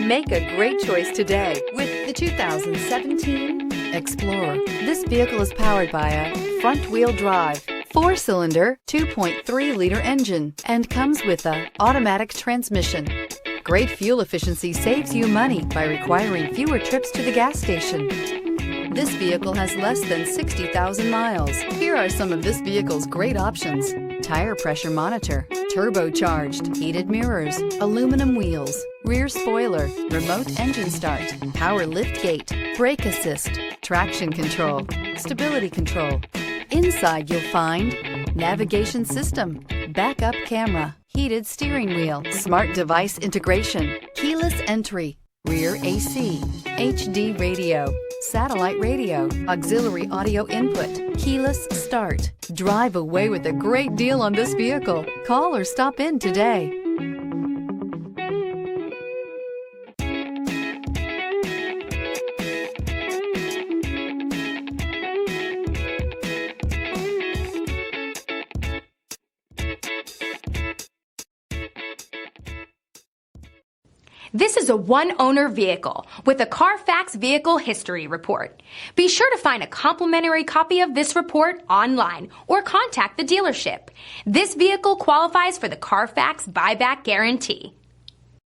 Make a great choice today with the 2017 Explorer. This vehicle is powered by a front-wheel drive, 4-cylinder, 2.3-liter engine, and comes with an automatic transmission. Great fuel efficiency saves you money by requiring fewer trips to the gas station. This vehicle has less than 60,000 miles. Here are some of this vehicle's great options: tire pressure monitor, turbocharged, heated mirrors, aluminum wheels, rear spoiler, remote engine start, power liftgate, brake assist, traction control, stability control. Inside you'll find navigation system, backup camera, heated steering wheel, smart device integration, keyless entry, rear AC, HD radio, satellite radio, auxiliary audio input, keyless start. Drive away with a great deal on this vehicle. Call or stop in today. This is a one-owner vehicle with a Carfax Vehicle History Report. Be sure to find a complimentary copy of this report online or contact the dealership. This vehicle qualifies for the Carfax Buyback Guarantee.